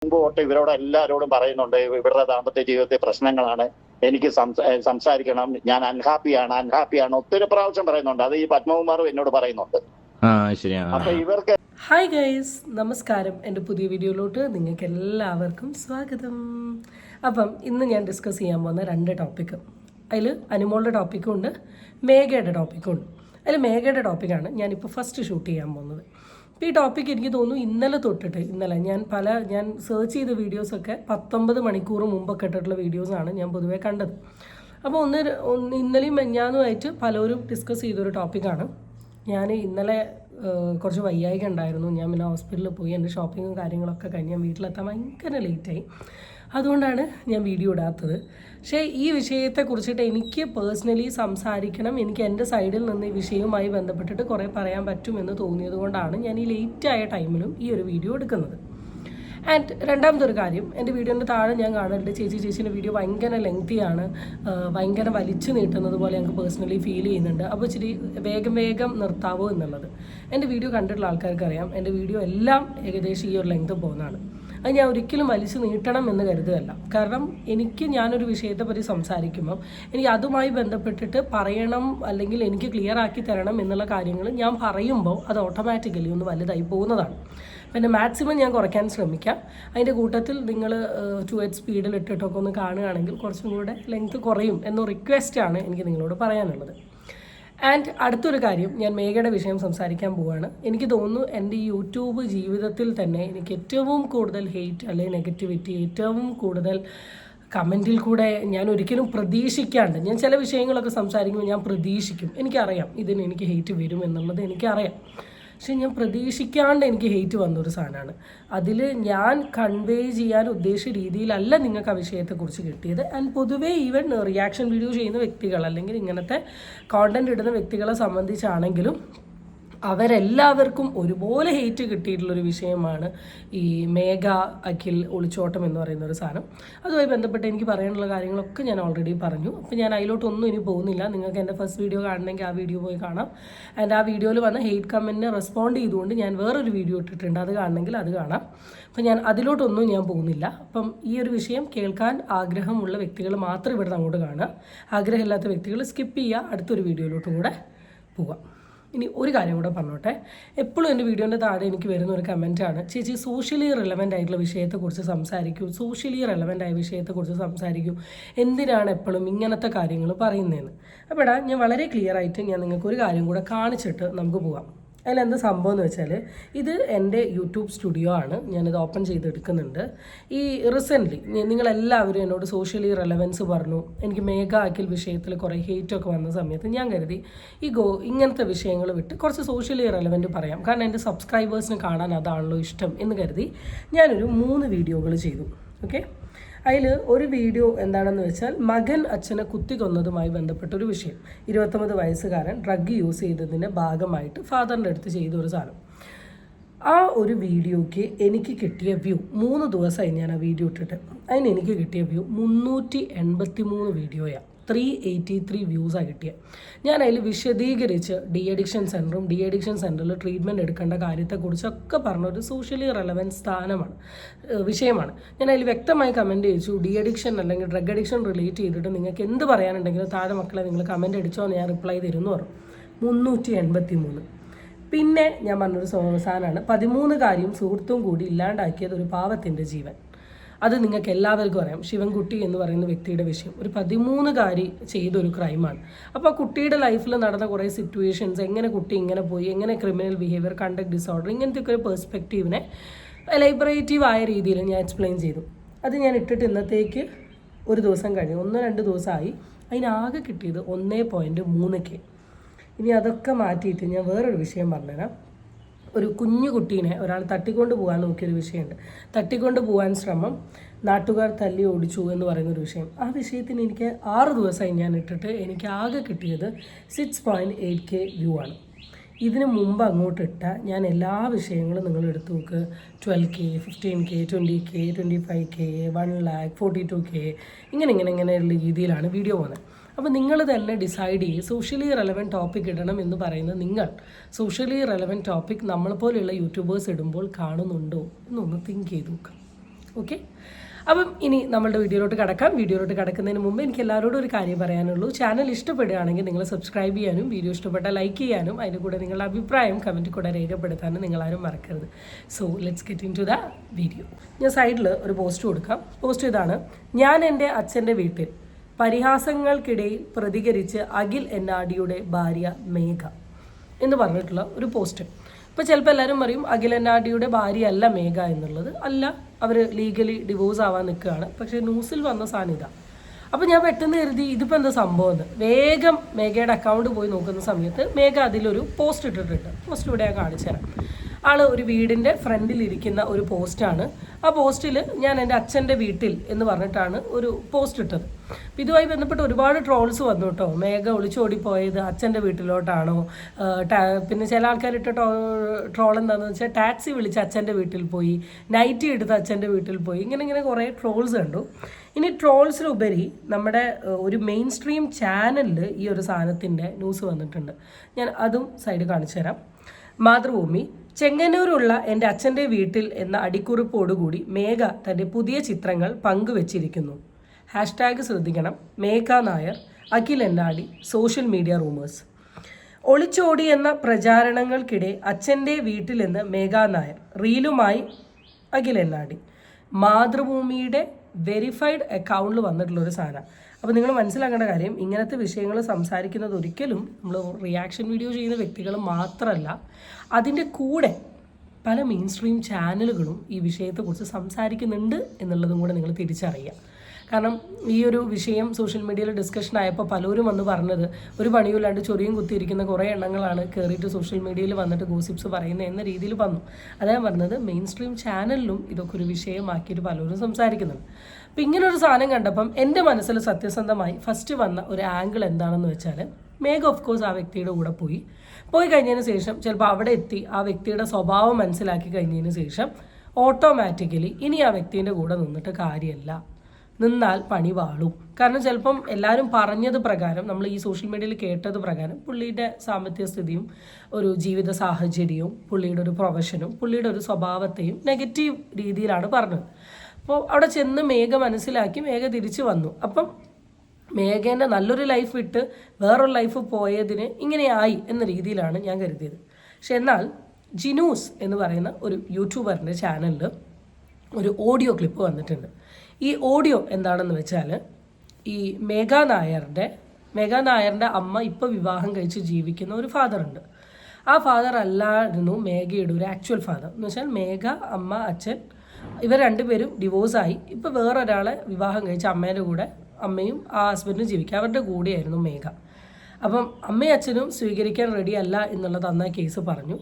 മുമ്പ് തൊട്ട് ഇവരോട് എല്ലാവരോടും പറയുന്നുണ്ട്, ഇവരുടെ ദാമ്പത്യ ജീവിതത്തെ പ്രശ്നങ്ങളാണ്, എനിക്ക് സംസാരിക്കണം, ഞാൻ അൺഹാപ്പിയാണ് ഒത്തിരി പ്രാവശ്യം പറയുന്നുണ്ട്. അത് ഈ പത്മകുമാറും എന്നോട് പറയുന്നുണ്ട്. അപ്പൊ ഇവർക്ക് ഹായ് ഗൈസ്, നമസ്കാരം. എൻ്റെ പുതിയ വീഡിയോയിലോട്ട് നിങ്ങൾക്ക് എല്ലാവർക്കും സ്വാഗതം. അപ്പം ഇന്ന് ഞാൻ ഡിസ്കസ് ചെയ്യാൻ പോകുന്ന 2 ടോപ്പിക്ക്, അതിൽ അനുമോളുടെ ടോപ്പിക്കും ഉണ്ട്, മേഘയുടെ ടോപ്പിക്കും ഉണ്ട്. അതിൽ മേഘയുടെ ടോപ്പിക്കാണ് ഞാനിപ്പോൾ ഫസ്റ്റ് ഷൂട്ട് ചെയ്യാൻ പോകുന്നത്. അപ്പോൾ ഈ ടോപ്പിക്ക് എനിക്ക് തോന്നുന്നു ഇന്നലെ തൊട്ടിട്ട്, ഞാൻ സെർച്ച് ചെയ്ത വീഡിയോസൊക്കെ 19 മണിക്കൂർ മുമ്പൊക്കെ ഇട്ടിട്ടുള്ള വീഡിയോസാണ് ഞാൻ പൊതുവേ കണ്ടത്. അപ്പോൾ ഇന്നലെയും മെഞ്ഞാന്നുമായിട്ട് പലരും ഡിസ്കസ് ചെയ്തൊരു ടോപ്പിക്കാണ്. ഞാൻ ഇന്നലെ കുറച്ച് വയ്യായിക ഉണ്ടായിരുന്നു. ഞാൻ പിന്നെ ഹോസ്പിറ്റലിൽ പോയി എൻ്റെ ഷോപ്പിങ്ങും കാര്യങ്ങളൊക്കെ കഴിഞ്ഞ് ഞാൻ വീട്ടിലെത്താൻ ഭയങ്കര ലേറ്റായി. അതുകൊണ്ടാണ് ഞാൻ വീഡിയോ ഇടാത്തത്. പക്ഷേ ഈ വിഷയത്തെക്കുറിച്ചിട്ട് എനിക്ക് പേഴ്സണലി സംസാരിക്കണം, എനിക്ക് എൻ്റെ സൈഡിൽ നിന്ന് ഈ വിഷയവുമായി ബന്ധപ്പെട്ടിട്ട് കുറേ പറയാൻ പറ്റുമെന്ന് തോന്നിയത് കൊണ്ടാണ് ഞാൻ ഈ ലേറ്റായ ടൈമിലും ഈ ഒരു വീഡിയോ എടുക്കുന്നത്. ആൻഡ് രണ്ടാമതൊരു കാര്യം, എൻ്റെ വീഡിയോൻ്റെ താഴെ ഞാൻ കാണുന്നുണ്ട് ചേച്ചീൻ്റെ വീഡിയോ ഭയങ്കര ലെങ്തിയാണ്, ഭയങ്കര വലിച്ചു നീട്ടുന്നത് പോലെ ഞങ്ങൾക്ക് പേഴ്സണലി ഫീൽ ചെയ്യുന്നുണ്ട്. അപ്പോൾ ഇച്ചിരി വേഗം നിർത്താവോ എന്നുള്ളത്. എൻ്റെ വീഡിയോ കണ്ടിട്ടുള്ള ആൾക്കാർക്ക് അറിയാം, എൻ്റെ വീഡിയോ എല്ലാം ഏകദേശം ഈ ഒരു ലെങ്ത് പോകുന്നതാണ്. അത് ഞാൻ ഒരിക്കലും വലിച്ചു നീട്ടണം എന്ന് കരുതുകയല്ല. കാരണം ഞാനൊരു വിഷയത്തെപ്പറ്റി സംസാരിക്കുമ്പം എനിക്ക് അതുമായി ബന്ധപ്പെട്ടിട്ട് പറയണം, അല്ലെങ്കിൽ എനിക്ക് ക്ലിയർ ആക്കി തരണം എന്നുള്ള കാര്യങ്ങൾ ഞാൻ പറയുമ്പോൾ അത് ഓട്ടോമാറ്റിക്കലി ഒന്ന് വലുതായി പോകുന്നതാണ്. പിന്നെ മാക്സിമം ഞാൻ കുറയ്ക്കാൻ ശ്രമിക്കാം. അതിൻ്റെ കൂട്ടത്തിൽ നിങ്ങൾ 2x സ്പീഡിൽ ഇട്ടിട്ടൊക്കെ ഒന്ന് കാണുകയാണെങ്കിൽ കുറച്ചും കൂടെ ലെങ്ത് കുറയും എന്ന റിക്വസ്റ്റാണ് എനിക്ക് നിങ്ങളോട് പറയാനുള്ളത്. ആൻഡ് അടുത്തൊരു കാര്യം, ഞാൻ മേഘയുടെ വിഷയം സംസാരിക്കാൻ പോവുകയാണ്. എനിക്ക് തോന്നുന്നു എൻ്റെ ഈ യൂട്യൂബ് ജീവിതത്തിൽ തന്നെ എനിക്ക് ഏറ്റവും കൂടുതൽ ഹെയ്റ്റ് അല്ലെങ്കിൽ നെഗറ്റിവിറ്റി, ഏറ്റവും കൂടുതൽ കമൻറ്റിൽ കൂടെ ഞാൻ ഒരിക്കലും പ്രതീക്ഷിക്കാണ്ട്, ഞാൻ ചില വിഷയങ്ങളൊക്കെ സംസാരിക്കുമ്പോൾ ഞാൻ പ്രതീക്ഷിക്കും, എനിക്കറിയാം ഇതിന് എനിക്ക് ഹെയ്റ്റ് വരും എന്നുള്ളത് എനിക്കറിയാം. പക്ഷെ ഞാൻ പ്രതീക്ഷിക്കാണ്ട് എനിക്ക് ഹെയ്റ്റ് വന്നൊരു സാധനമാണ്. അതിൽ ഞാൻ കൺവേ ചെയ്യാൻ ഉദ്ദേശിച്ച രീതിയിലല്ല നിങ്ങൾക്ക് ആ വിഷയത്തെക്കുറിച്ച് കിട്ടിയത്. ആൻഡ് പൊതുവേ ഈവൻ റിയാക്ഷൻ വീഡിയോ ചെയ്യുന്ന വ്യക്തികൾ അല്ലെങ്കിൽ ഇങ്ങനത്തെ കോണ്ടൻറ്റ് ഇടുന്ന വ്യക്തികളെ സംബന്ധിച്ചാണെങ്കിലും അവരെല്ലാവർക്കും ഒരുപോലെ ഹെയ്റ്റ് കിട്ടിയിട്ടുള്ളൊരു വിഷയമാണ് ഈ മേഘ അഖിൽ ഒളിച്ചോട്ടം എന്ന് പറയുന്ന ഒരു സാധനം. അതുമായി ബന്ധപ്പെട്ട് എനിക്ക് പറയാനുള്ള കാര്യങ്ങളൊക്കെ ഞാൻ ഓൾറെഡി പറഞ്ഞു. അപ്പോൾ ഞാൻ അതിലോട്ടൊന്നും ഇനി പോകുന്നില്ല. നിങ്ങൾക്ക് എൻ്റെ ഫസ്റ്റ് വീഡിയോ കാണണമെങ്കിൽ ആ വീഡിയോ പോയി കാണാം. ആൻഡ് ആ വീഡിയോയിൽ വന്ന ഹെയ്റ്റ് കമൻറ്റിനെ റെസ്പോണ്ട് ചെയ്തുകൊണ്ട് ഞാൻ വേറൊരു വീഡിയോ ഇട്ടിട്ടുണ്ട്, അത് കാണണമെങ്കിൽ അത് കാണാം. അപ്പം ഞാൻ അതിലോട്ടൊന്നും ഞാൻ പോകുന്നില്ല. അപ്പം ഈ ഒരു വിഷയം കേൾക്കാൻ ആഗ്രഹമുള്ള വ്യക്തികൾ മാത്രം ഇവിടെ അങ്ങോട്ട് കാണുക, ആഗ്രഹമില്ലാത്ത വ്യക്തികൾ സ്കിപ്പ് ചെയ്യുക, അടുത്തൊരു വീഡിയോയിലോട്ടും കൂടെ പോകാം. ഇനി ഒരു കാര്യം കൂടെ പറഞ്ഞോട്ടെ, എപ്പോഴും എൻ്റെ വീഡിയോൻ്റെ താഴെ എനിക്ക് വരുന്ന ഒരു കമൻറ്റാണ്, ചേച്ചി സോഷ്യലി റെലവൻ്റ് ആയിട്ടുള്ള വിഷയത്തെക്കുറിച്ച് സംസാരിക്കൂ, സോഷ്യലി റെലവൻ്റ് ആയ വിഷയത്തെക്കുറിച്ച് സംസാരിക്കൂ, എന്തിനാണ് എപ്പോഴും ഇങ്ങനത്തെ കാര്യങ്ങൾ പറയുന്നതെന്ന്. അപ്പോൾ ഞാൻ വളരെ ക്ലിയർ ആയിട്ട് ഞാൻ നിങ്ങൾക്ക് ഒരു കാര്യം കൂടെ കാണിച്ചിട്ട് നമുക്ക് പോകാം. അതിലെന്താ സംഭവം എന്ന് വെച്ചാൽ, ഇത് എൻ്റെ യൂട്യൂബ് സ്റ്റുഡിയോ ആണ്, ഞാനിത് ഓപ്പൺ ചെയ്തെടുക്കുന്നുണ്ട്. ഈ റീസെൻ്റ്ലി നിങ്ങളെല്ലാവരും എന്നോട് സോഷ്യലി റെലവൻസ് പറഞ്ഞു. എനിക്ക് മേഘ അഖിൽ വിഷയത്തിൽ കുറേ ഹെയ്റ്റൊക്കെ വന്ന സമയത്ത് ഞാൻ കരുതി ഇങ്ങനത്തെ വിഷയങ്ങൾ വിട്ട് കുറച്ച് സോഷ്യലി റെലവൻറ്റ് പറയാം, കാരണം എൻ്റെ സബ്സ്ക്രൈബേഴ്സിന് കാണാൻ അതാണല്ലോ ഇഷ്ടം എന്ന് കരുതി ഞാനൊരു 3 വീഡിയോകൾ ചെയ്തു. ഓക്കെ, അതിൽ ഒരു വീഡിയോ എന്താണെന്ന് വെച്ചാൽ മകൻ അച്ഛനെ കുത്തിക്കൊന്നതുമായി ബന്ധപ്പെട്ടൊരു വിഷയം. 29 വയസ്സുകാരൻ ഡ്രഗ് യൂസ് ചെയ്തതിൻ്റെ ഭാഗമായിട്ട് ഫാദറിൻ്റെ അടുത്ത് ചെയ്തൊരു സാധനം. ആ ഒരു വീഡിയോയ്ക്ക് എനിക്ക് കിട്ടിയ വ്യൂ, 3 ദിവസമായി ഞാൻ ആ വീഡിയോ ഇട്ടിട്ട്, അതിന് എനിക്ക് കിട്ടിയ വ്യൂ 383 വീഡിയോയാണ്, 383 വ്യൂസാണ് കിട്ടിയത്. ഞാൻ അതിൽ വിശദീകരിച്ച് ഡി അഡിക്ഷൻ സെൻറ്ററിൽ ട്രീറ്റ്മെൻറ്റ് എടുക്കേണ്ട കാര്യത്തെക്കുറിച്ചൊക്കെ പറഞ്ഞൊരു സോഷ്യലി റെലവൻറ്റ് വിഷയമാണ്. ഞാൻ അതിൽ വ്യക്തമായി കമൻറ്റ് ചെയ്യിച്ചു, ഡി അഡിക്ഷൻ അല്ലെങ്കിൽ ഡ്രഗ് അഡിക്ഷൻ റിലേറ്റ് ചെയ്തിട്ട് നിങ്ങൾക്ക് എന്ത് പറയാനുണ്ടെങ്കിലും താഴെ മക്കളെ നിങ്ങൾ കമൻറ്റ് അടിച്ചോ എന്ന് ഞാൻ റിപ്ലൈ തരുമെന്ന് പറഞ്ഞു. 383. പിന്നെ ഞാൻ പറഞ്ഞൊരു സാധനമാണ്, 13 കാര്യം സുഹൃത്തും കൂടി ഇല്ലാണ്ടാക്കിയത് ഒരു പാവത്തിൻ്റെ ജീവൻ. അത് നിങ്ങൾക്ക് എല്ലാവർക്കും അറിയാം, ശിവൻകുട്ടി എന്ന് പറയുന്ന വ്യക്തിയുടെ വിഷയം ഒരു 13 ചെയ്തൊരു ക്രൈമാണ്. അപ്പോൾ ആ കുട്ടിയുടെ ലൈഫിൽ നടന്ന കുറേ സിറ്റുവേഷൻസ്, എങ്ങനെ കുട്ടി ഇങ്ങനെ പോയി, എങ്ങനെ ക്രിമിനൽ ബിഹേവിയർ, കണ്ടക്ട് ഡിസോർഡർ, ഇങ്ങനത്തെയൊക്കെ ഒരു പെർസ്പെക്റ്റീവിനെ ലൈബറേറ്റീവ് ആയ രീതിയിൽ ഞാൻ എക്സ്പ്ലെയിൻ ചെയ്തു. അത് ഞാൻ ഇട്ടിട്ട് ഇന്നത്തേക്ക് ഒരു ദിവസം കഴിഞ്ഞു, 1-2 ദിവസമായി. അതിനാകെ കിട്ടിയത് 1.3K. ഇനി അതൊക്കെ മാറ്റിയിട്ട് ഞാൻ വേറൊരു വിഷയം പറഞ്ഞുതരാം. ഒരു കുഞ്ഞു കുട്ടീനെ ഒരാൾ തട്ടിക്കൊണ്ട് പോകാൻ നോക്കിയൊരു വിഷയമുണ്ട്. തട്ടിക്കൊണ്ട് പോകാൻ ശ്രമം, നാട്ടുകാർ തല്ലി ഓടിച്ചു എന്ന് പറയുന്നൊരു വിഷയം. ആ വിഷയത്തിന് എനിക്ക് 6 ദിവസമായി ഞാൻ ഇട്ടിട്ട് എനിക്ക് ആകെ കിട്ടിയത് 6.8K വ്യൂ ആണ്. ഇതിന് മുമ്പ് അങ്ങോട്ട് ഇട്ട ഞാൻ എല്ലാ വിഷയങ്ങളും നിങ്ങൾ എടുത്തു നോക്ക്, 12K, 15K, 20K, 25K, 1 lakh, 42K, ഇങ്ങനെയുള്ള രീതിയിലാണ് വീഡിയോ പോകുന്നത്. അപ്പോൾ നിങ്ങൾ തന്നെ ഡിസൈഡ് ചെയ്യും സോഷ്യലി റെലവൻറ്റ് ടോപ്പിക് ഇടണം എന്ന് പറയുന്നത്. നിങ്ങൾ സോഷ്യലി റെലവൻറ്റ് ടോപ്പിക് നമ്മളെപ്പോലെയുള്ള യൂട്യൂബേഴ്സ് ഇടുമ്പോൾ കാണുന്നുണ്ടോ എന്നൊന്ന് തിങ്ക് ചെയ്ത് നോക്കുക. ഓക്കെ, അപ്പം ഇനി നമ്മളുടെ വീഡിയോയിലോട്ട് കിടക്കുന്നതിന് മുമ്പ് എനിക്ക് എല്ലാവരോടും ഒരു കാര്യം പറയാനുള്ളൂ. ചാനൽ ഇഷ്ടപ്പെടുകയാണെങ്കിൽ നിങ്ങൾ സബ്സ്ക്രൈബ് ചെയ്യാനും വീഡിയോ ഇഷ്ടപ്പെട്ടാൽ ലൈക്ക് ചെയ്യാനും അതിൻ്റെ കൂടെ നിങ്ങളുടെ അഭിപ്രായം കമൻറ്റിൽ കൂടെ രേഖപ്പെടുത്താനും നിങ്ങളാരും മറക്കരുത്. So let's get into the video. ഞാൻ സൈഡിൽ ഒരു പോസ്റ്റ് കൊടുക്കാം. പോസ്റ്റ് ഇതാണ്: ഞാൻ എൻ്റെ അച്ഛൻ്റെ വീട്ടിൽ പരിഹാസങ്ങൾക്കിടയിൽ പ്രതികരിച്ച് അഖിൽ എന്നാടിയുടെ ഭാര്യ മേഘ എന്ന് പറഞ്ഞിട്ടുള്ള ഒരു പോസ്റ്റ്. ഇപ്പോൾ ചിലപ്പോൾ എല്ലാവരും പറയും അഖിൽ എന്നാടിയുടെ ഭാര്യയല്ല മേഘ എന്നുള്ളത്. അല്ല, അവർ ലീഗലി ഡിവോഴ്സ് ആവാൻ നിൽക്കുകയാണ്. പക്ഷേ ന്യൂസിൽ വന്ന സാധനം ഇതാണ്. അപ്പോൾ ഞാൻ പെട്ടെന്ന് കരുതി ഇതിപ്പോൾ എന്താ സംഭവം എന്ന്. വേഗം മേഘയുടെ അക്കൗണ്ട് പോയി നോക്കുന്ന സമയത്ത് മേഘ അതിലൊരു പോസ്റ്റ് ഇട്ടിട്ടുണ്ട്. പോസ്റ്റ് ഇവിടെ ഞാൻ കാണിച്ചു തരാം. ആൾ ഒരു വീടിൻ്റെ ഫ്രണ്ടിലിരിക്കുന്ന ഒരു പോസ്റ്റാണ്. ആ പോസ്റ്റിൽ ഞാൻ എൻ്റെ അച്ഛൻ്റെ വീട്ടിൽ എന്ന് പറഞ്ഞിട്ടാണ് ഒരു പോസ്റ്റ് ഇട്ടത്. അപ്പോൾ ഇതുമായി ബന്ധപ്പെട്ട് ഒരുപാട് ട്രോൾസ് വന്നു കേട്ടോ. മേഘ ഒളിച്ചോടിപ്പോയത് അച്ഛൻ്റെ വീട്ടിലോട്ടാണോ, പിന്നെ ചില ആൾക്കാരിട്ട ട്രോൾ എന്താണെന്ന് വെച്ചാൽ ടാക്സി വിളിച്ച് അച്ഛൻ്റെ വീട്ടിൽ പോയി, നൈറ്റി എടുത്ത് അച്ഛൻ്റെ വീട്ടിൽ പോയി, ഇങ്ങനെ കുറേ ട്രോൾസ് കണ്ടു. ഇനി ട്രോൾസിലുപരി നമ്മുടെ ഒരു മെയിൻ സ്ട്രീം ചാനലിൽ ഈ ഒരു സാധനത്തിൻ്റെ ന്യൂസ് വന്നിട്ടുണ്ട്. ഞാൻ അതും സൈഡ് കാണിച്ചു തരാം. മാതൃഭൂമി: ചെങ്ങന്നൂരുള്ള എൻ്റെ അച്ഛൻ്റെ വീട്ടിൽ എന്ന അടിക്കുറിപ്പോടുകൂടി മേഘ തൻ്റെ പുതിയ ചിത്രങ്ങൾ പങ്കുവച്ചിരിക്കുന്നു. ഹാഷ്ടാഗ് ശ്രദ്ധിക്കണം: മേഘ നായർ, അഖിൽ എന്നാടി, സോഷ്യൽ മീഡിയ റൂമേഴ്സ്. ഒളിച്ചോടി എന്ന പ്രചാരണങ്ങൾക്കിടെ അച്ഛൻ്റെ വീട്ടിലെന്ന് മേഘ നായർ, റീലുമായി അഖിൽ എന്നാടി. മാതൃഭൂമിയുടെ വെരിഫൈഡ് അക്കൗണ്ടിൽ വന്നിട്ടുള്ളൊരു സാധനം. അപ്പോൾ നിങ്ങൾ മനസ്സിലാക്കേണ്ട കാര്യം, ഇങ്ങനത്തെ വിഷയങ്ങൾ സംസാരിക്കുന്നത് ഒരിക്കലും നമ്മൾ റിയാക്ഷൻ വീഡിയോ ചെയ്യുന്ന വ്യക്തികൾ മാത്രമല്ല, അതിൻ്റെ കൂടെ പല മെയിൻ സ്ട്രീം ചാനലുകളും ഈ വിഷയത്തെക്കുറിച്ച് സംസാരിക്കുന്നുണ്ട് എന്നുള്ളതും കൂടെ നിങ്ങൾ തിരിച്ചറിയുക. കാരണം ഈ ഒരു വിഷയം സോഷ്യൽ മീഡിയയിൽ ഡിസ്കഷൻ ആയപ്പോൾ പലരും വന്ന് പറഞ്ഞത് ഒരു പണിയുമില്ലാണ്ട് ചൊറിയും കുത്തിയിരിക്കുന്ന കുറേ എണ്ണങ്ങളാണ് കയറിയിട്ട് സോഷ്യൽ മീഡിയയിൽ വന്നിട്ട് ഗോസിപ്സ് പറയുന്നത് എന്ന രീതിയിൽ വന്നു. അതാ പറഞ്ഞത്, മെയിൻ സ്ട്രീം ചാനലിലും ഇതൊക്കെ ഒരു വിഷയമാക്കിയിട്ട് പലരും സംസാരിക്കുന്നുണ്ട്. അപ്പോൾ ഇങ്ങനൊരു സാധനം കണ്ടപ്പം എൻ്റെ മനസ്സിൽ സത്യസന്ധമായി ഫസ്റ്റ് വന്ന ഒരു ആംഗിൾ എന്താണെന്ന് വെച്ചാൽ, മേഘ ഓഫ് കോഴ്സ് ആ വ്യക്തിയുടെ കൂടെ പോയി കഴിഞ്ഞതിന് ശേഷം ചിലപ്പോൾ അവിടെ എത്തി ആ വ്യക്തിയുടെ സ്വഭാവം മനസ്സിലാക്കി കഴിഞ്ഞതിന് ശേഷം ഓട്ടോമാറ്റിക്കലി ഇനി ആ വ്യക്തിൻ്റെ കൂടെ നിന്നിട്ട് കാര്യമല്ല, നിന്നാൽ പണി വാളും. കാരണം ചിലപ്പം എല്ലാവരും പറഞ്ഞത് പ്രകാരം, നമ്മൾ ഈ സോഷ്യൽ മീഡിയയിൽ കേട്ടത് പ്രകാരം പുള്ളിയുടെ സാമ്പത്തിക സ്ഥിതിയും ഒരു ജീവിത സാഹചര്യവും പുള്ളിയുടെ ഒരു പ്രൊഫഷനും പുള്ളിയുടെ ഒരു സ്വഭാവത്തെയും നെഗറ്റീവ് രീതിയിലാണ് പറഞ്ഞത്. അപ്പോൾ അവിടെ ചെന്ന് മേഘ മനസ്സിലാക്കി മേഘ തിരിച്ചു വന്നു. അപ്പം മേഘേൻ്റെ നല്ലൊരു ലൈഫ് വിട്ട് വേറൊരു ലൈഫ് പോയതിന് ഇങ്ങനെയായി എന്ന രീതിയിലാണ് ഞാൻ കരുതിയത്. പക്ഷെ എന്നാൽ ജിനൂസ് എന്ന് പറയുന്ന ഒരു യൂട്യൂബറിൻ്റെ ചാനലിൽ ഒരു ഓഡിയോ ക്ലിപ്പ് വന്നിട്ടുണ്ട്. ഈ ഓഡിയോ എന്താണെന്ന് വെച്ചാൽ, ഈ മേഘ നായരുടെ അമ്മ ഇപ്പോൾ വിവാഹം കഴിച്ച് ജീവിക്കുന്ന ഒരു ഫാദറുണ്ട്. ആ ഫാദർ അല്ലായിരുന്നു മേഘയുടെ ഒരു ആക്ച്വൽ ഫാദർ. എന്ന് വെച്ചാൽ മേഘ, അമ്മ, അച്ഛൻ ഇവർ രണ്ടുപേരും ഡിവോഴ്സായി ഇപ്പോൾ വേറൊരാളെ വിവാഹം കഴിച്ച അമ്മേൻ്റെ കൂടെ അമ്മയും ആ ഹസ്ബൻഡും ജീവിക്കുക. അവരുടെ കൂടെയായിരുന്നു മേഘ. അപ്പം അമ്മയും അച്ഛനും സ്വീകരിക്കാൻ റെഡി അല്ല എന്നുള്ളത് അന്ന് ആ കേസ് പറഞ്ഞു.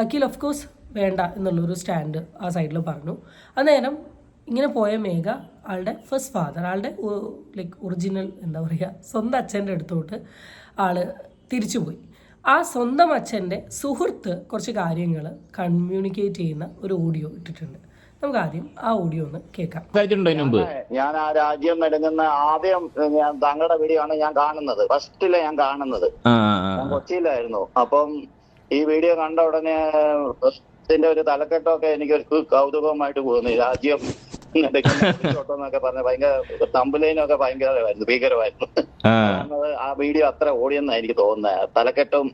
അഖിൽ ഓഫ് കോഴ്സ് വേണ്ട എന്നുള്ളൊരു സ്റ്റാൻഡ് ആ സൈഡിൽ പറഞ്ഞു. അന്നേരം ഇങ്ങനെ പോയ മേഘ ആളുടെ ഫസ്റ്റ് ഫാദർ, ആളുടെ ലൈക്ക് ഒറിജിനൽ എന്താ പറയുക, സ്വന്തം അച്ഛൻ്റെ അടുത്തോട്ട് ആൾ തിരിച്ചുപോയി. ആ സ്വന്തം അച്ഛൻ്റെ സുഹൃത്ത് കുറച്ച് കാര്യങ്ങൾ കമ്മ്യൂണിക്കേറ്റ് ചെയ്യുന്ന ഒരു ഓഡിയോ ഇട്ടിട്ടുണ്ട്. നമുക്ക് ആദ്യം ആ ഓഡിയോ ഒന്ന് കേൾക്കാം. ഞാൻ ആ രാജ്യം നെടുങ്ങുന്ന ആദ്യം താങ്കളുടെ വീഡിയോ ആണ് ഞാൻ കാണുന്നത്. ഫസ്റ്റില് ഞാൻ കാണുന്നത് ഞാൻ കൊച്ചിയിലായിരുന്നു. അപ്പം ഈ വീഡിയോ കണ്ട ഉടനെ ഇതിന്റെ ഒരു തലക്കെട്ടൊക്കെ എനിക്കൊരു കൗതുകമായിട്ട് തോന്നി. രാജ്യം എന്നൊക്കെ പറഞ്ഞ ഭയങ്കര തമ്പുലൈനൊക്കെ ഭീകരമായിരുന്നു. ആ വീഡിയോ അത്ര ഓടിയെന്നാ എനിക്ക് തോന്നുന്നത്. തലക്കെട്ടും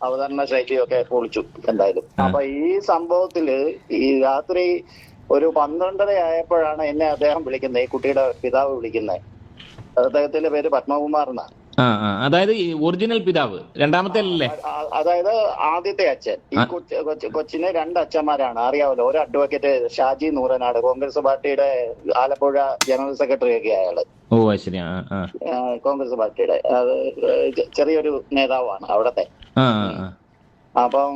അവതരണ ശൈലിയൊക്കെ പൊളിച്ചു എന്തായാലും. അപ്പൊ ഈ സംഭവത്തില് ഈ രാത്രി ഒരു 12:30 ആയപ്പോഴാണ് എന്നെ അദ്ദേഹം വിളിക്കുന്നത്, ഈ കുട്ടിയുടെ പിതാവ് വിളിക്കുന്നത്. അദ്ദേഹത്തിന്റെ പേര് പത്മകുമാർ എന്നാണ്. അതായത് ഒറിജിനൽ പിതാവ്, രണ്ടാമത്തെ അല്ലേ? അതായത് ആദ്യത്തെ അച്ഛൻ. ഈ കൊച്ചിന് 2 അച്ഛന്മാരാണ്, അറിയാമല്ലോ. ഒരു അഡ്വക്കേറ്റ് ഷാജി നൂറനാട്, കോൺഗ്രസ് പാർട്ടിയുടെ ആലപ്പുഴ ജനറൽ സെക്രട്ടറി ഒക്കെ അയാള്. കോൺഗ്രസ് പാർട്ടിയുടെ ചെറിയൊരു നേതാവാണ് അവിടത്തെ. അപ്പം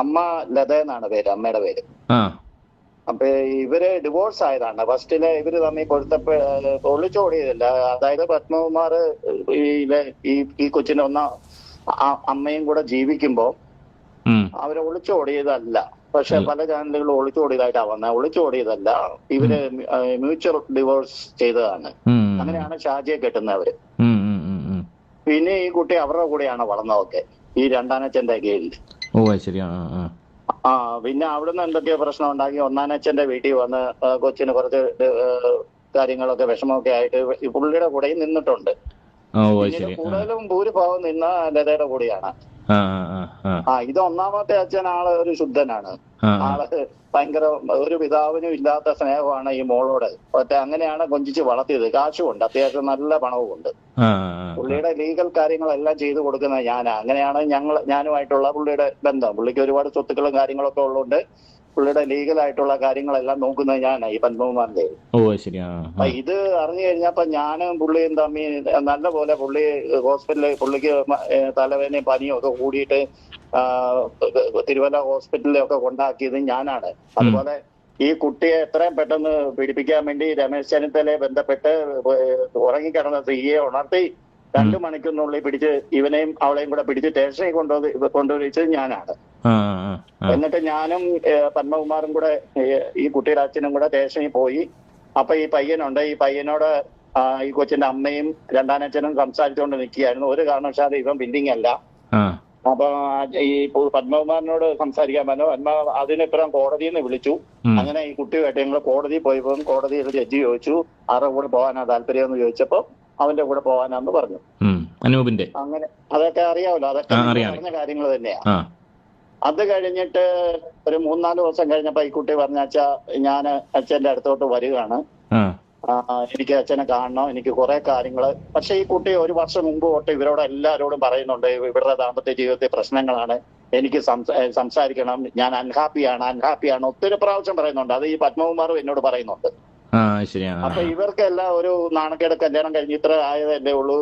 അമ്മ ലത എന്നാണ് പേര്, അമ്മയുടെ പേര്. അപ്പൊ ഇവര് ഡിവോഴ്സ് ആയതാണ്. ഫസ്റ്റില് ഇവര് തമ്മിൽ കൊടുത്തപ്പോ ഒളിച്ചോടിയതല്ല. അതായത് പത്മകുമാർ ഈ കൊച്ചിന്റെ അമ്മയും കൂടെ ജീവിക്കുമ്പോ അവരെ ഒളിച്ചോടിയതല്ല. പക്ഷെ പല ചാനലുകളും ഒളിച്ചോടിയതായിട്ടാണ് വന്നത്. ഒളിച്ചോടിയതല്ല, ഇവര് മ്യൂച്വൽ ഡിവോഴ്സ് ചെയ്തതാണ്. അങ്ങനെയാണ് ഷാജിയെ കെട്ടുന്നവര്. പിന്നെ ഈ കുട്ടി അവരുടെ കൂടെയാണ് വളർന്നതൊക്കെ, ഈ രണ്ടാനച്ഛന്റെ കീഴിൽ. ആ പിന്നെ അവിടുന്ന് എന്തൊക്കെയോ പ്രശ്നം ഉണ്ടാക്കി ഒന്നാനച്ഛന്റെ വീട്ടിൽ വന്ന് കൊച്ചിന് കുറച്ച് കാര്യങ്ങളൊക്കെ വിഷമമൊക്കെ ആയിട്ട് ഈ പുള്ളിയുടെ കൂടെയും നിന്നിട്ടുണ്ട്. പിന്നീട് കൂടുതലും ഭൂരിഭാഗം നിന്ന ലതയുടെ കൂടെയാണ്. ഇത് ഒന്നാമത്തെ അച്ഛൻ ആള് ഒരു ശുദ്ധനാണ്. ആള് ഭയങ്കര ഒരു പിതാവിനും ഇല്ലാത്ത സ്നേഹമാണ് ഈ മോളോട്. അങ്ങനെയാണ് കൊഞ്ചിച്ച് വളർത്തിയത്. കാശുമുണ്ട്, അത്യാവശ്യം നല്ല പണവും ഉണ്ട്. പുള്ളിയുടെ ലീഗൽ കാര്യങ്ങളെല്ലാം ചെയ്തു കൊടുക്കുന്നത് ഞാനാ. അങ്ങനെയാണ് ഞാനുമായിട്ടുള്ള പുള്ളിയുടെ ബന്ധം. പുള്ളിക്ക് ഒരുപാട് സ്വത്തുക്കളും കാര്യങ്ങളൊക്കെ ഉള്ളതുകൊണ്ട് പുള്ളിയുടെ ലീഗലായിട്ടുള്ള കാര്യങ്ങളെല്ലാം നോക്കുന്നത് ഞാനാ, ഈ പത്മകുമാറിന്റെ. ഇത് അറിഞ്ഞു കഴിഞ്ഞപ്പോ ഞാനും പുള്ളിയും തമ്മിൽ നല്ല പോലെ പുള്ളി ഹോസ്പിറ്റലിൽ പുള്ളിക്ക് തലവേദനയും പനിയും ഒക്കെ കൂടിയിട്ട് തിരുവല്ല ഹോസ്പിറ്റലിലൊക്കെ കൊണ്ടാക്കിയത് ഞാനാണ്. അതുപോലെ ഈ കുട്ടിയെ എത്രയും പെട്ടെന്ന് പീഡിപ്പിക്കാൻ വേണ്ടി രമേശ് ചെന്നിത്തലയെ ബന്ധപ്പെട്ട് ഉറങ്ങിക്കിടന്ന സ്ത്രീയെ ഉണർത്തി 2 മണിക്കൂറിനുള്ളിൽ പിടിച്ച് ഇവനെയും അവളെയും കൂടെ പിടിച്ച് സ്റ്റേഷനിൽ കൊണ്ടുവച്ചത് ഞാനാണ്. എന്നിട്ട് ഞാനും പത്മകുമാറും കൂടെ ഈ കുട്ടിയുടെ അച്ഛനും കൂടെ സ്റ്റേഷനിൽ പോയി. അപ്പൊ ഈ പയ്യനുണ്ട്, ഈ പയ്യനോട് ഈ കൊച്ചിന്റെ അമ്മയും രണ്ടാനച്ഛനും സംസാരിച്ചുകൊണ്ട് നിൽക്കുകയായിരുന്നു. ഒരു കാരണവശാലും ഇവൻ ബിൽഡിംഗ് അല്ല. അപ്പൊ ഈ പത്മകുമാറിനോട് സംസാരിക്കാൻ പറഞ്ഞു. അതിനിപ്പുറം കോടതിയിൽ നിന്ന് വിളിച്ചു. അങ്ങനെ ഈ കുട്ടിയുമായിട്ട് ഞങ്ങൾ കോടതിയിൽ പോയപ്പോൾ കോടതിയിൽ ജഡ്ജി ചോദിച്ചു ആരുടെ കൂടെ പോകാനാ താല്പര്യം എന്ന് ചോദിച്ചപ്പോ അവന്റെ കൂടെ പോകാനാന്ന് പറഞ്ഞു. അനൂപിന്റെ അങ്ങനെ അതൊക്കെ അറിയാമല്ലോ, അതൊക്കെ പറഞ്ഞ കാര്യങ്ങൾ തന്നെയാ. അത് കഴിഞ്ഞിട്ട് ഒരു 3-4 ദിവസം കഴിഞ്ഞപ്പോ ഈ കുട്ടി പറഞ്ഞ അച്ഛാ ഞാൻ അച്ഛന്റെ അടുത്തോട്ട് വരികയാണ്, എനിക്ക് അച്ഛനെ കാണണം, എനിക്ക് കുറെ കാര്യങ്ങള്. പക്ഷെ ഈ കുട്ടി 1 വർഷം മുമ്പ് തൊട്ട് ഇവരോട് എല്ലാവരോടും പറയുന്നുണ്ട് ഇവരുടെ ദാമ്പത്യ ജീവിതത്തിൽ പ്രശ്നങ്ങളാണ്, എനിക്ക് സംസാരിക്കണം, ഞാൻ അൺഹാപ്പിയാണ് ഒത്തിരി പ്രാവശ്യം പറയുന്നുണ്ട്. അത് ഈ പത്മകുമാറും എന്നോട് പറയുന്നുണ്ട്. അപ്പൊ ഇവർക്കെല്ലാം ഒരു നാണക്കേട്. കല്യാണം കഴിഞ്ഞ് ഇത്ര ആയതല്ലേ ഉള്ളൂ,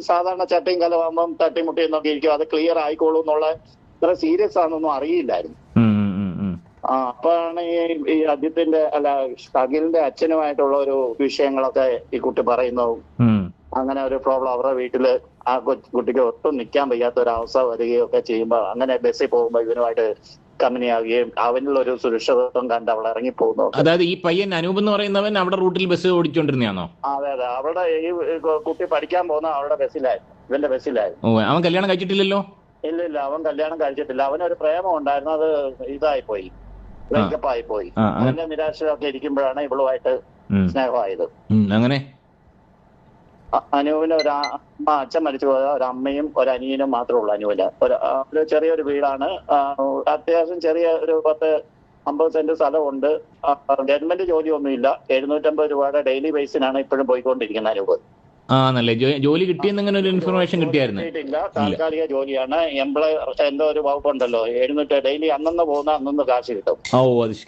സാധാരണ ചട്ടയും കലവാകുമ്പം തട്ടിമുട്ടി എന്നൊക്കെ ഇരിക്കും, അത് ക്ലിയർ ആയിക്കോളൂ എന്നുള്ള ഇത്ര സീരിയസ് ആണെന്നൊന്നും അറിയില്ലായിരുന്നു. അപ്പോഴാണ് ഈ അജിത്തിന്റെ അഖിലിന്റെ അച്ഛനുമായിട്ടുള്ള ഒരു വിഷയങ്ങളൊക്കെ ഈ കുട്ടി പറയുന്നതും അങ്ങനെ ഒരു പ്രോബ്ലം അവരുടെ വീട്ടില് ആ കുട്ടിക്ക് ഒട്ടും നിൽക്കാൻ വയ്യാത്ത ഒരു അവസ്ഥ വരികയും ഒക്കെ ചെയ്യുമ്പോ അങ്ങനെ ബസ്സിൽ പോകുമ്പോ ഇവനുമായിട്ട് കമ്പനിയാവുകയും അവനുള്ള ഒരു സുരക്ഷിതത്വം കണ്ട് അവൾ ഇറങ്ങിപ്പോകുന്നു. അതായത് ഈ പയ്യൻ അനൂപ് എന്ന് പറയുന്നവൻ അവിടെ റൂട്ടിൽ ബസ് ഓടിച്ചോണ്ടിരുന്നതാണോ? അതെ അതെ, അവിടെ ഈ കുട്ടി പഠിക്കാൻ പോകുന്ന അവളുടെ ബസ്സിലായിരുന്നു, ഇവന്റെ ബസ്സിലായിരുന്നു. അവൻ കല്യാണം കഴിച്ചിട്ടില്ലല്ലോ? ഇല്ല, അവൻ കല്യാണം കഴിച്ചിട്ടില്ല. അവനൊരു പ്രേമം ഉണ്ടായിരുന്നു, അത് ഇതായി പോയി, ബ്രേക്കപ്പ് ആയി പോയി. അവന്റെ നിരാശയൊക്കെ ഇരിക്കുമ്പോഴാണ് ഇവളുമായിട്ട് സ്നേഹമായത്. അങ്ങനെ അനൂപിന് അച്ഛൻ മരിച്ചു പോയ ഒരു അമ്മയും ഒരു അനിയനും മാത്രമേ ഉള്ളൂ. അനൂപിന് ഒരു ചെറിയൊരു വീടാണ്, അത്യാവശ്യം ചെറിയ ഒരു 10-50 സെന്റ് സ്ഥലമുണ്ട്. ഗവൺമെന്റ് ജോലിയൊന്നുമില്ല. 750 രൂപയുടെ ഡെയിലി ബേസിനാണ് ഇപ്പോഴും പോയിക്കൊണ്ടിരിക്കുന്നത് അനൂപ്. ജോലി കിട്ടിയെന്ന് ഒരു ഇൻഫർമേഷൻ കിട്ടിയായിരുന്നു. താൽക്കാലിക ജോലിയാണ്. എംപ്ലോയർ എന്തോ ഒരു വകുപ്പുണ്ടല്ലോ, 700 ഡെയിലി അന്നന്ന് പോകുന്ന അന്നന്ന് കാശ് കിട്ടും.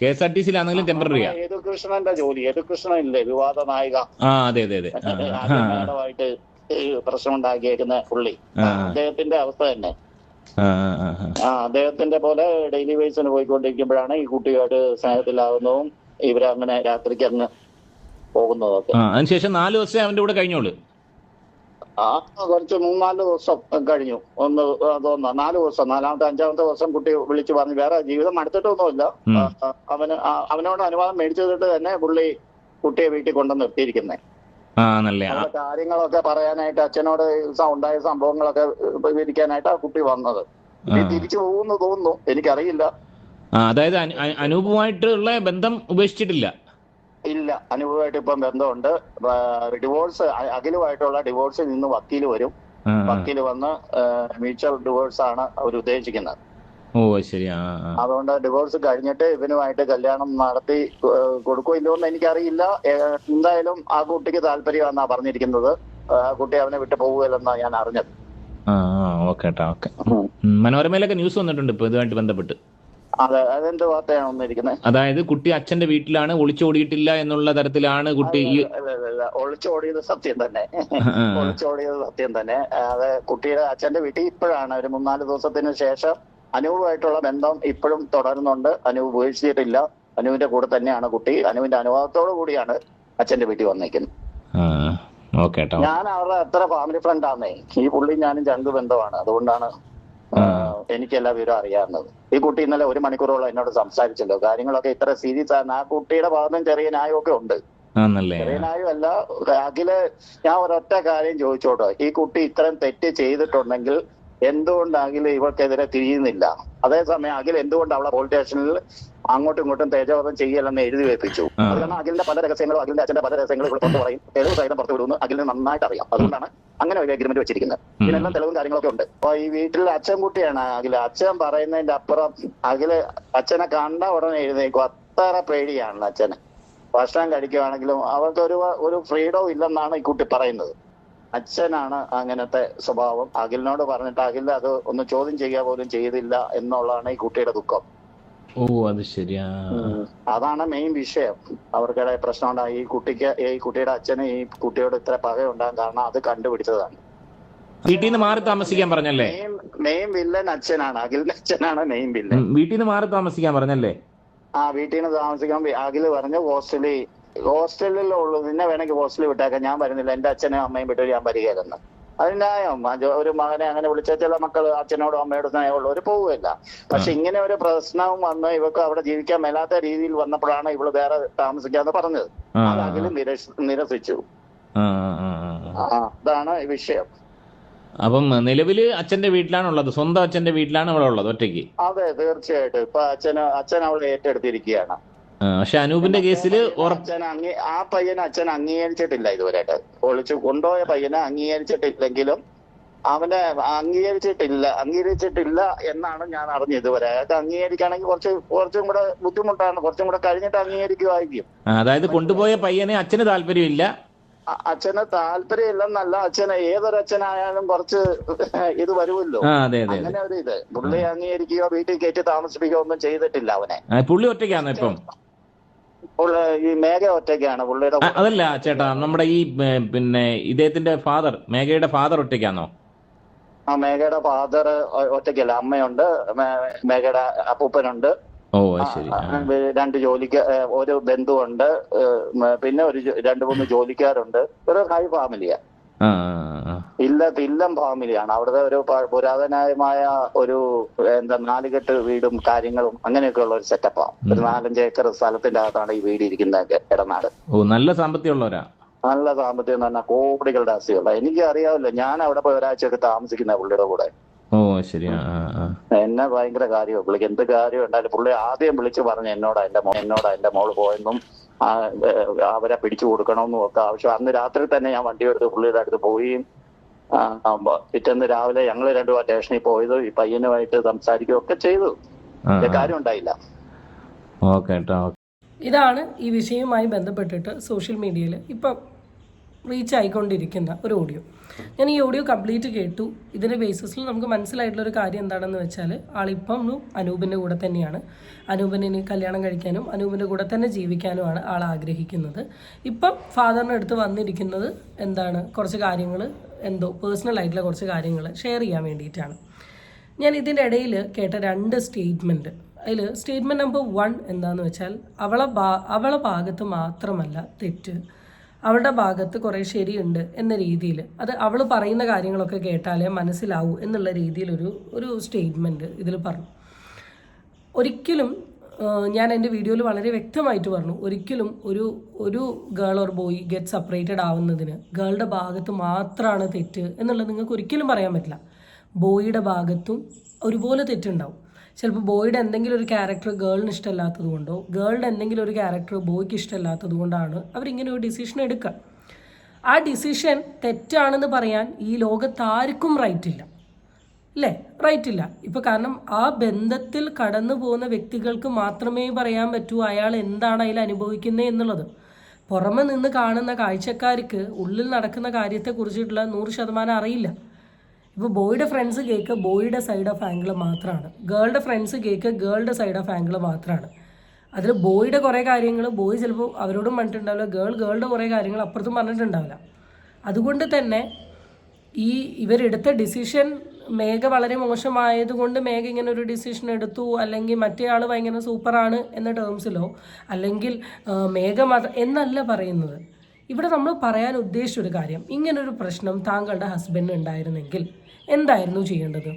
KSRTC-ലാണെങ്കിലും ടെമ്പററി. യദുകൃഷ്ണന്റെ ജോലി, യദുകൃഷ്ണൻ ഇല്ലേ വിവാദ നായിക, ആദ്യമായിട്ട് പ്രശ്നം ഉണ്ടാക്കിയേക്കുന്ന പുള്ളി, അദ്ദേഹത്തിന്റെ അവസ്ഥ തന്നെ. അദ്ദേഹത്തിന്റെ പോലെ ഡെയിലി ബേസിന് പോയിക്കൊണ്ടിരിക്കുമ്പോഴാണ് ഈ കുട്ടിയായിട്ട് സ്നേഹത്തിലാവുന്നതും ഇവരങ്ങനെ രാത്രിക്ക് അങ്ങ് പോകുന്നതൊക്കെ. അതിനുശേഷം 4 ദിവസം അവന്റെ കൂടെ കഴിഞ്ഞോളൂ. കുറച്ച് 3-4 ദിവസം കഴിഞ്ഞു. തോന്നുന്നു 4 ദിവസം. 4-5-ാമത്തെ ദിവസം കുട്ടി വിളിച്ചു പറഞ്ഞു വേറെ ജീവിതം അടുത്തിട്ടൊന്നുമില്ല. അവനോട് അനുവാദം മേടിച്ചിട്ട് തന്നെ പുള്ളി കുട്ടിയെ വീട്ടിൽ കൊണ്ടു നിർത്തിയിരിക്കുന്നേ. കാര്യങ്ങളൊക്കെ പറയാനായിട്ട് അച്ഛനോട് ഉണ്ടായ സംഭവങ്ങളൊക്കെ വിവരിക്കാനായിട്ട് ആ കുട്ടി വന്നത്. തിരിച്ചു പോകുന്നു തോന്നുന്നു, എനിക്കറിയില്ല. അതായത് അനൂപുമായിട്ടുള്ള ബന്ധം ഉപേക്ഷിച്ചിട്ടില്ല? ഇല്ല, അനൂപുമായിട്ട് ഇപ്പം ബന്ധമുണ്ട്. ഡിവോഴ്സ്, അഖിലുമായിട്ടുള്ള ഡിവോഴ്സിൽ നിന്ന് വക്കീല് വരും. വക്കീല് വന്ന് മ്യൂച്വൽ ഡിവോഴ്സ് ആണ് അവർ ഉദ്ദേശിക്കുന്നത്. അതുകൊണ്ട് ഡിവോഴ്സ് കഴിഞ്ഞിട്ട് ഇവനുമായിട്ട് കല്യാണം നടത്തി കൊടുക്കുമല്ലോ എന്ന് എനിക്കറിയില്ല. എന്തായാലും ആ കുട്ടിക്ക് താല്പര്യമാണെന്നാ പറഞ്ഞിരിക്കുന്നത്. ആ കുട്ടി അവനെ വിട്ട് പോകുകയല്ലെന്നാ ഞാൻ അറിഞ്ഞത്. മനോരമയിലൊക്കെ ന്യൂസ് വന്നിട്ടുണ്ട് ഇപ്പൊ ഇതുമായിട്ട് ബന്ധപ്പെട്ട്. അതെ, അതെന്ത് വാർത്തയാണ് വന്നിരിക്കുന്നത്? അതായത് കുട്ടി അച്ഛന്റെ വീട്ടിലാണ്, ഒളിച്ചോടിയിട്ടില്ല എന്നുള്ള തരത്തിലാണ് കുട്ടി. ഒളിച്ചോടിയത് സത്യം തന്നെ, ഒളിച്ചോടിയത് സത്യം തന്നെ. അത് കുട്ടിയുടെ അച്ഛന്റെ വീട്ടിൽ ഇപ്പോഴാണ് ഒരു 3-4 ദിവസത്തിന് ശേഷം അനൂപുമായിട്ടുള്ള ബന്ധം ഇപ്പോഴും തുടരുന്നുണ്ട്. അനൂപ് ഉപേക്ഷിച്ചിട്ടില്ല. അനുവിന്റെ കൂടെ തന്നെയാണ് കുട്ടി. അനുവിന്റെ അനുവാദത്തോടു കൂടിയാണ് അച്ഛന്റെ വീട്ടിൽ വന്നേക്കുന്നത്. ഞാൻ അവരുടെ അത്ര ഫാമിലി ഫ്രണ്ട് ആന്നേ. ഈ പുള്ളി ഞാനും ചങ്ക് ബന്ധമാണ്, അതുകൊണ്ടാണ് എനിക്കെല്ലാ വിവരം അറിയാവുന്നത്. ഈ കുട്ടി ഇന്നലെ 1 മണിക്കൂറോളം എന്നോട് സംസാരിച്ചല്ലോ. കാര്യങ്ങളൊക്കെ ഇത്ര സീരിയസ് ആണ്. ആ കുട്ടിയുടെ ഭാഗത്തും ചെറിയ ന്യായമൊക്കെ ഉണ്ട്. ചെറിയ ന്യായമല്ല. അഖില് ഞാൻ ഒരൊറ്റ കാര്യം ചോദിച്ചോട്ടോ, ഈ കുട്ടി ഇത്രയും തെറ്റ് ചെയ്തിട്ടുണ്ടെങ്കിൽ എന്തുകൊണ്ട് അഖില് ഇവർക്കെതിരെ തിരിയുന്നില്ല? അതേസമയം അഖിൽ എന്തുകൊണ്ട് അവളെ പോലീസ് സ്റ്റേഷനിൽ അങ്ങോട്ടും ഇങ്ങോട്ടും തേജോവധം ചെയ്യലെന്ന് എഴുതി വെപ്പിച്ചു? അത് കാരണം അഖിലിന്റെ പല രഹസ്യങ്ങളും അഖിലിന്റെ അച്ഛന്റെ പല രഹസ്യങ്ങളും ഇവിടെ പുറത്ത് പറയും, തെളിവ് സഹിതം പുറത്ത് വിടുമെന്ന് അഖിലിന് നന്നായിട്ട് അറിയാം. അതുകൊണ്ടാണ് അങ്ങനെ ഒരു എഗ്രിമെന്റ് വെച്ചിരിക്കുന്നത്. ഇതിനെല്ലാം തെളിവും കാര്യങ്ങളൊക്കെ ഉണ്ട്. അപ്പൊ ഈ വീട്ടിൽ അച്ഛൻകുട്ടിയാണ് അഖില്. അച്ഛൻ പറയുന്നതിന്റെ അപ്പുറം അഖില് അച്ഛനെ കണ്ട ഉടനെ എഴുന്നേക്കും. അത്ര പേടിയാണ് അച്ഛന്. ഭക്ഷണം കഴിക്കുകയാണെങ്കിലും അവർക്ക് ഒരു ഫ്രീഡവും ഇല്ലെന്നാണ് ഈ കുട്ടി പറയുന്നത്. അച്ഛനാണ് അങ്ങനത്തെ സ്വഭാവം. അഖിലിനോട് പറഞ്ഞിട്ട് അഖിൽ അത് ഒന്ന് ചോദ്യം ചെയ്യുക പോലും ചെയ്തില്ല എന്നുള്ളതാണ് ഈ കുട്ടിയുടെ ദുഃഖം. ഓ അത് ശരിയാ. അതാണ് മെയിൻ വിഷയം. അവർക്കിടെ പ്രശ്നം ഉണ്ടായി. ഈ കുട്ടിയുടെ അച്ഛന് ഈ കുട്ടിയോട് ഇത്ര പകയുണ്ടാകാൻ കാരണം അത് കണ്ടുപിടിച്ചതാണ്. വീട്ടിൽ നിന്ന് മാറി താമസിക്കാൻ പറഞ്ഞല്ലേ? മെയിൻ വില്ലൻ അച്ഛനാണ്, അഖിലിന്റെ അച്ഛനാണ് മെയിൻ വില്ലൻ. വീട്ടിൽ നിന്ന് മാറി താമസിക്കാൻ പറഞ്ഞല്ലേ? വീട്ടിൽ നിന്ന് താമസിക്കാൻ അഖില് പറഞ്ഞു ഹോസ്റ്റലിലുള്ളൂ, നിന്നെ വേണമെങ്കിൽ ഹോസ്റ്റലിൽ വിട്ടേക്കാം, ഞാൻ വരുന്നില്ല, എന്റെ അച്ഛനും അമ്മയും വിട്ടു ഞാൻ വരികയെന്ന്. അത് ന്യായം. ഒരു മകനെ അങ്ങനെ വിളിച്ച ചില മക്കള് അച്ഛനോടും അമ്മയോടും സ്നേഹമുള്ളവർ പോവുകയില്ല. പക്ഷെ ഇങ്ങനെ ഒരു പ്രശ്നവും വന്ന് ഇവർക്ക് അവിടെ ജീവിക്കാൻ മേലാത്ത രീതിയിൽ വന്നപ്പോഴാണ് ഇവള് വേറെ താമസിക്കാന്ന് പറഞ്ഞത്. അത് അഖില് നിരസിച്ചു. അതാണ് വിഷയം. അപ്പം നിലവില് അച്ഛന്റെ വീട്ടിലാണുള്ളത്, സ്വന്തം അച്ഛന്റെ വീട്ടിലാണ് ഇവിടെ ഉള്ളത് ഒറ്റയ്ക്ക്. അതെ, തീർച്ചയായിട്ടും. ഇപ്പൊ അച്ഛൻ അവളെ ഏറ്റെടുത്തിരിക്കുകയാണ്. പക്ഷെ അനൂപിന്റെ കേസില് ആ പയ്യനെ അച്ഛൻ അംഗീകരിച്ചിട്ടില്ല ഇതുവരെയായിട്ട്. ഒളിച്ചു കൊണ്ടുപോയ പയ്യനെ അംഗീകരിച്ചിട്ടില്ലെങ്കിലും അവനെ അംഗീകരിച്ചിട്ടില്ല എന്നാണ് ഞാൻ അറിഞ്ഞത് ഇതുവരെ. അയാൾക്ക് അംഗീകരിക്കുകയാണെങ്കിൽ കുറച്ചും കൂടെ ബുദ്ധിമുട്ടാണ്. കുറച്ചും കൂടെ കഴിഞ്ഞിട്ട് അംഗീകരിക്കുമായിരിക്കും. അതായത് കൊണ്ടുപോയ പയ്യനെ അച്ഛന് താല്പര്യമില്ല. അച്ഛന് താല്പര്യമില്ലെന്നല്ല, ഏതൊരു അച്ഛനായാലും കുറച്ച് ഇത് വരുമല്ലോ. അങ്ങനെ ഒരു ഇത് പുള്ളി അംഗീകരിക്കുകയോ വീട്ടിൽ കയറ്റി താമസിപ്പിക്കുകയോ ഒന്നും ചെയ്തിട്ടില്ല അവനെ. പുള്ളി ഒറ്റയ്ക്കാണോ ഇപ്പം? ഈ മേഘ ഒറ്റയ്ക്കാണ് പുള്ളിയുടെ. അതല്ല ചേട്ടാ, നമ്മുടെ ഈ പിന്നെ ഇദ്ദേഹത്തിന്റെ ഫാദർ, മേഘയുടെ ഫാദർ ഒറ്റയ്ക്കാണോ? മേഘയുടെ ഫാദർ ഒറ്റയ്ക്കല്ല, അമ്മയുണ്ട്, മേഘയുടെ അപ്പൂപ്പനുണ്ട്, രണ്ട് ഒരു ബന്ധുവുണ്ട്, പിന്നെ 2-3 ജോലിക്കാരുണ്ട്. ഒരു ഹൈ ഫാമിലിയാ, ഇല്ലം ഫാമിലിയാണ്. അവിടുത്തെ ഒരു പുരാതനമായ ഒരു 4 കെട്ട് വീടും കാര്യങ്ങളും അങ്ങനെയൊക്കെ ഉള്ള ഒരു സെറ്റപ്പാണ്. ഒരു 4-5 ഏക്കർ സ്ഥലത്തിന്റെ അകത്താണ് ഈ വീട് ഇരിക്കുന്നത്. ഇടനാട്. നല്ല സാമ്പത്തികമുള്ളവരാ. നല്ല സാമ്പത്തികം തന്നെ, കോടികളുടെ ആസ്തിയുള്ള. എനിക്ക് അറിയാമല്ലോ, ഞാൻ അവിടെ പോയി ഒരാഴ്ചയൊക്കെ താമസിക്കുന്ന പുള്ളിയുടെ കൂടെ. ശരിയാ. എന്നെ ഭയങ്കര കാര്യമാണ് പുള്ളിക്ക്. എന്ത് കാര്യം ഉണ്ടായാലും പുള്ളി ആദ്യം വിളിച്ചു പറഞ്ഞു എന്നോട് എന്റെ മോള് പോയെന്നും അവരെ പിടിച്ചു കൊടുക്കണമെന്നും ഒക്കെ ആവശ്യം. അന്ന് രാത്രി തന്നെ ഞാൻ വണ്ടി എടുത്ത് പുള്ളിയുടെ അടുത്ത് പോവുകയും പിറ്റേന്ന് രാവിലെ ഞങ്ങൾ 2 സ്റ്റേഷനിൽ പോയത് ഈ പയ്യനുമായിട്ട് സംസാരിക്കുകയും ഒക്കെ ചെയ്തു. കാര്യം ഉണ്ടായില്ല. ഇതാണ് ഈ വിഷയവുമായി ബന്ധപ്പെട്ടിട്ട് സോഷ്യൽ മീഡിയയിൽ ഇപ്പം റീച്ച് ആയിക്കൊണ്ടിരിക്കുന്ന ഒരു ഓഡിയോ. ഞാൻ ഈ ഓഡിയോ കംപ്ലീറ്റ് കേട്ടു. ഇതിൻ്റെ ബേസിസിൽ നമുക്ക് മനസ്സിലായിട്ടുള്ളൊരു കാര്യം എന്താണെന്ന് വെച്ചാൽ ആളിപ്പം അനൂപിൻ്റെ കൂടെ തന്നെയാണ്. അനൂപിനെ കല്യാണം കഴിക്കാനും അനൂപിൻ്റെ കൂടെ തന്നെ ജീവിക്കാനുമാണ് ആൾ ആഗ്രഹിക്കുന്നത്. ഇപ്പം ഫാദറിൻ്റെ അടുത്ത് വന്നിരിക്കുന്നത് എന്താണ്, കുറച്ച് കാര്യങ്ങൾ പേഴ്സണൽ ആയിട്ടുള്ള കുറച്ച് കാര്യങ്ങൾ ഷെയർ ചെയ്യാൻ വേണ്ടിയിട്ടാണ്. ഞാൻ ഇതിൻ്റെ ഇടയിൽ കേട്ട 2 സ്റ്റേറ്റ്മെൻറ്റ്. അതിൽ സ്റ്റേറ്റ്മെൻറ്റ് നമ്പർ 1 എന്താണെന്ന് വെച്ചാൽ അവളെ ഭാഗത്ത് മാത്രമല്ല തെറ്റ്, അവളുടെ ഭാഗത്ത് കുറേ ശരിയുണ്ട് എന്ന രീതിയിൽ, അത് അവൾ പറയുന്ന കാര്യങ്ങളൊക്കെ കേട്ടാലേ മനസ്സിലാവൂ എന്നുള്ള രീതിയിലൊരു സ്റ്റേറ്റ്മെൻറ്റ് ഇതിൽ പറഞ്ഞു. ഒരിക്കലും ഞാൻ എൻ്റെ വീഡിയോയിൽ വളരെ വ്യക്തമായിട്ട് പറഞ്ഞു, ഒരിക്കലും ഒരു girl or boy get separated ആവുന്നതിന് ഗേളുടെ ഭാഗത്ത് മാത്രമാണ് തെറ്റ് എന്നുള്ളത് നിങ്ങൾക്ക് ഒരിക്കലും പറയാൻ പറ്റില്ല. ബോയിയുടെ ഭാഗത്തും ഒരുപോലെ തെറ്റുണ്ടാവും. ചിലപ്പോൾ ബോയുടെ എന്തെങ്കിലും ഒരു ക്യാരക്ടർ ഗേളിന് ഇഷ്ടമല്ലാത്തത് കൊണ്ടോ ഗേളുടെ എന്തെങ്കിലും ഒരു ക്യാരക്ടർ ബോയ്ക്ക് ഇഷ്ടമല്ലാത്തത് കൊണ്ടാണ് അവരിങ്ങനെ ഒരു ഡിസിഷൻ എടുക്കുക. ആ ഡിസിഷൻ തെറ്റാണെന്ന് പറയാൻ ഈ ലോകത്ത് ആർക്കും റൈറ്റില്ല, അല്ലേ? റൈറ്റില്ല. ഇപ്പോൾ കാരണം ആ ബന്ധത്തിൽ കടന്നു പോകുന്ന വ്യക്തികൾക്ക് മാത്രമേ പറയാൻ പറ്റൂ അയാൾ എന്താണ് അതിൽ അനുഭവിക്കുന്നത് എന്നുള്ളത്. പുറമെ നിന്ന് കാണുന്ന കാഴ്ചക്കാർക്ക് ഉള്ളിൽ നടക്കുന്ന കാര്യത്തെക്കുറിച്ചിട്ടുള്ള 100% അറിയില്ല. ഇപ്പോൾ ബോയുടെ ഫ്രണ്ട്സ് കേൾക്ക് ബോയുടെ സൈഡ് ഓഫ് ആംഗിൾ മാത്രമാണ്, ഗേളുടെ ഫ്രണ്ട്സ് കേൾക്ക് ഗേളുടെ സൈഡ് ഓഫ് ആംഗിൾ മാത്രമാണ്. അതിൽ ബോയുടെ കുറേ കാര്യങ്ങൾ ബോയ് ചിലപ്പോൾ അവരോടും പറഞ്ഞിട്ടുണ്ടാവില്ല, ഗേളുടെ കുറേ കാര്യങ്ങൾ അപ്പുറത്തും പറഞ്ഞിട്ടുണ്ടാവില്ല. അതുകൊണ്ട് തന്നെ ഇവരെടുത്ത ഡിസിഷൻ മേഘ വളരെ മോശമായതുകൊണ്ട് മേഘ ഇങ്ങനെ ഒരു ഡിസിഷൻ എടുത്തു, അല്ലെങ്കിൽ മറ്റേ ആൾ ഭയങ്കര സൂപ്പറാണ് എന്ന ടേംസിലോ അല്ലെങ്കിൽ മേഘ എന്നല്ല പറയുന്നത്. ഇവിടെ നമ്മൾ പറയാൻ ഉദ്ദേശിച്ചൊരു കാര്യം, ഇങ്ങനൊരു പ്രശ്നം താങ്കളുടെ ഹസ്ബൻഡിന് ഉണ്ടായിരുന്നെങ്കിൽ എന്തായിരുന്നു ചെയ്യേണ്ടത്?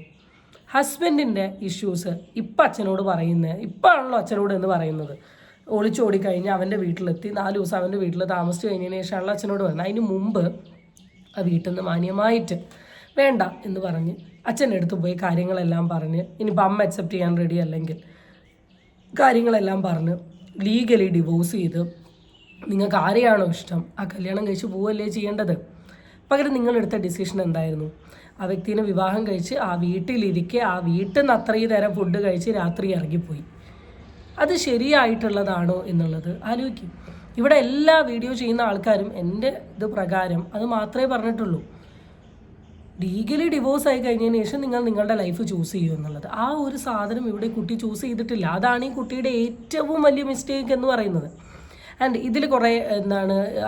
ഹസ്ബൻഡിൻ്റെ ഇഷ്യൂസ് ഇപ്പം അച്ഛനോട് ഇപ്പാണല്ലോ അച്ഛനോട് എന്ന് പറയുന്നത്. ഒളിച്ചോടിക്കഴിഞ്ഞ് അവൻ്റെ വീട്ടിലെത്തി 4 ദിവസം അവൻ്റെ വീട്ടിൽ താമസിച്ച് കഴിഞ്ഞതിന് ശേഷമാണല്ലോ അച്ഛനോട് പറയുന്നത്. അതിന് മുമ്പ് ആ വീട്ടിൽ നിന്ന് മാന്യമായിട്ട് വേണ്ട എന്ന് പറഞ്ഞ് അച്ഛൻ്റെ അടുത്ത് പോയി കാര്യങ്ങളെല്ലാം പറഞ്ഞ്, ഇനിയിപ്പോൾ അമ്മ അക്സെപ്റ്റ് ചെയ്യാൻ റെഡി അല്ലെങ്കിൽ കാര്യങ്ങളെല്ലാം പറഞ്ഞ് ലീഗലി ഡിവോഴ്സ് ചെയ്ത് നിങ്ങൾക്ക് ആരെയാണോ ഇഷ്ടം ആ കല്യാണം കഴിച്ച് പോവല്ലേ ചെയ്യേണ്ടത്. പകരം നിങ്ങളെടുത്ത ഡിസിഷൻ എന്തായിരുന്നു? ആ വ്യക്തിനെ വിവാഹം കഴിച്ച് ആ വീട്ടിലിരിക്കെ ആ വീട്ടിൽ നിന്ന് അത്രയും നേരം ഫുഡ് കഴിച്ച് രാത്രി ഇറങ്ങിപ്പോയി. അത് ശരിയായിട്ടുള്ളതാണോ എന്നുള്ളത് ആലോചിക്കും. ഇവിടെ എല്ലാ വീഡിയോ ചെയ്യുന്ന ആൾക്കാരും എൻ്റെ ഇത് പ്രകാരം അത് മാത്രമേ പറഞ്ഞിട്ടുള്ളൂ. ലീഗലി ഡിവോഴ്സ് ആയി കഴിഞ്ഞതിന് ശേഷം നിങ്ങൾ നിങ്ങളുടെ ലൈഫ് ചൂസ് ചെയ്യൂ എന്നുള്ളത്. ആ ഒരു സാധനം ഇവിടെ കുട്ടി ചൂസ് ചെയ്തിട്ടില്ല. അതാണ് ഈ കുട്ടിയുടെ ഏറ്റവും വലിയ മിസ്റ്റേക്ക് എന്ന് പറയുന്നത്. ആൻഡ് ഇതിൽ കുറേ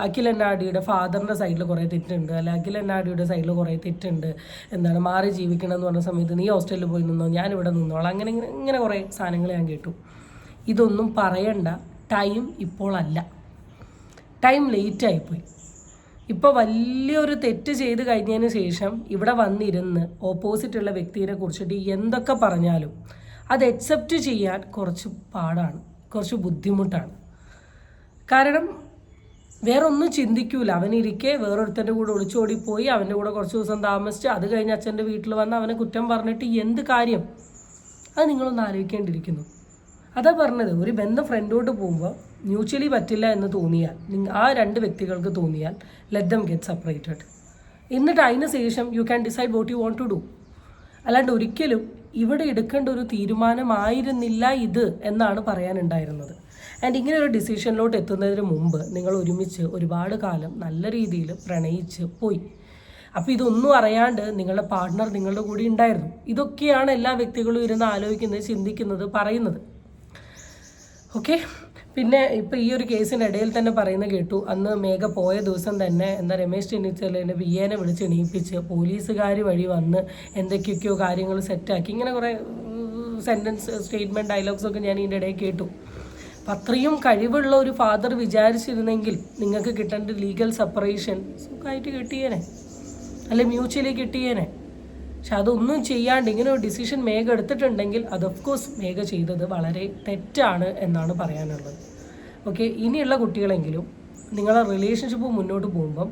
അഖിൽ എന്നാടിയുടെ ഫാദറിൻ്റെ സൈഡിൽ കുറേ തെറ്റുണ്ട്, അല്ല അഖിൽ എന്നാടിയുടെ സൈഡിൽ കുറേ തെറ്റുണ്ട്. മാറി ജീവിക്കണം എന്ന് പറഞ്ഞ സമയത്ത് നീ ഹോസ്റ്റലിൽ പോയി നിന്നോ, ഞാനിവിടെ നിന്നോളാം, അങ്ങനെ ഇങ്ങനെ കുറേ സാധനങ്ങൾ ഞാൻ കേട്ടു. ഇതൊന്നും പറയണ്ട. ടൈം ഇപ്പോൾ അല്ല, ടൈം ലേറ്റായിപ്പോയി. ഇപ്പോൾ വലിയൊരു തെറ്റ് ചെയ്ത് കഴിഞ്ഞതിന് ശേഷം ഇവിടെ വന്നിരുന്ന് ഓപ്പോസിറ്റുള്ള വ്യക്തിയെ കുറിച്ചിട്ട് എന്തൊക്കെ പറഞ്ഞാലും അത് അക്സെപ്റ്റ് ചെയ്യാൻ കുറച്ച് പാടാണ്, കുറച്ച് ബുദ്ധിമുട്ടാണ്. കാരണം വേറൊന്നും ചിന്തിക്കൂല. അവനിരിക്കെ വേറൊരുത്തൻ്റെ കൂടെ ഒളിച്ചോടിപ്പോയി, അവൻ്റെ കൂടെ കുറച്ച് ദിവസം താമസിച്ച് അത് കഴിഞ്ഞ് അച്ഛൻ്റെ വീട്ടിൽ വന്ന് അവനെ കുറ്റം പറഞ്ഞിട്ട് എന്ത് കാര്യം? അത് നിങ്ങളൊന്ന് ആലോചിക്കേണ്ടിയിരിക്കുന്നു. അതാ പറഞ്ഞത്, ഒരു ബന്ധം ഫ്രണ്ടോട്ട് പോകുമ്പോൾ മ്യൂച്വലി പറ്റില്ല എന്ന് തോന്നിയാൽ, ആ രണ്ട് വ്യക്തികൾക്ക് തോന്നിയാൽ, ലെറ്റ് ദം ഗെറ്റ് സെപ്പറേറ്റഡ്. എന്നിട്ട് അതിന് ശേഷം you can decide what you want to do. അല്ലാണ്ട് ഒരിക്കലും ഇവിടെ എടുക്കേണ്ട ഒരു തീരുമാനമായിരുന്നില്ല ഇത് എന്നാണ് പറയാനുണ്ടായിരുന്നത്. ആൻഡ് ഇങ്ങനെ ഒരു ഡിസിഷനിലോട്ട് എത്തുന്നതിന് മുമ്പ് നിങ്ങൾ ഒരുമിച്ച് ഒരുപാട് കാലം നല്ല രീതിയിൽ പ്രണയിച്ച് പോയി. അപ്പോൾ ഇതൊന്നും അറിയാണ്ട് നിങ്ങളുടെ പാർട്ട്ണർ നിങ്ങളുടെ കൂടെ ഉണ്ടായിരുന്നു. ഇതൊക്കെയാണ് എല്ലാ വ്യക്തികളും ഇരുന്ന് ആലോചിക്കുന്നത്, ചിന്തിക്കുന്നത്, പറയുന്നത്. ഓക്കെ. പിന്നെ ഇപ്പോൾ ഈ ഒരു കേസിൻ്റെ ഇടയിൽ തന്നെ പറയുന്നത് കേട്ടു, അന്ന് മേഘ പോയ ദിവസം തന്നെ രമേശ് ചെന്നിത്തലേനെ വിയ്യേനെ വിളിച്ച് എണീപ്പിച്ച് പോലീസുകാർ വഴി വന്ന് എന്തൊക്കെയൊക്കെയോ കാര്യങ്ങൾ സെറ്റാക്കി, ഇങ്ങനെ കുറേ സെൻറ്റൻസ് സ്റ്റേറ്റ്മെൻറ്റ് ഡയലോഗ്സൊക്കെ ഞാൻ ഇതിൻ്റെ ഇടയിൽ കേട്ടു. അപ്പം അത്രയും കഴിവുള്ള ഒരു ഫാദർ വിചാരിച്ചിരുന്നെങ്കിൽ നിങ്ങൾക്ക് കിട്ടേണ്ട ലീഗൽ സെപ്പറേഷൻ സുഖമായിട്ട് കിട്ടിയേനെ, അല്ലെ മ്യൂച്വലി കിട്ടിയേനെ. പക്ഷെ അതൊന്നും ചെയ്യാണ്ട് ഇങ്ങനെ ഒരു ഡിസിഷൻ മേഘ എടുത്തിട്ടുണ്ടെങ്കിൽ അത് ഓഫ്കോഴ്സ് മേഘ ചെയ്തത് വളരെ തെറ്റാണ് എന്നാണ് പറയാനുള്ളത്. ഓക്കെ. ഇനിയുള്ള കുട്ടികളെങ്കിലും നിങ്ങളെ റിലേഷൻഷിപ്പ് മുന്നോട്ട് പോകുമ്പം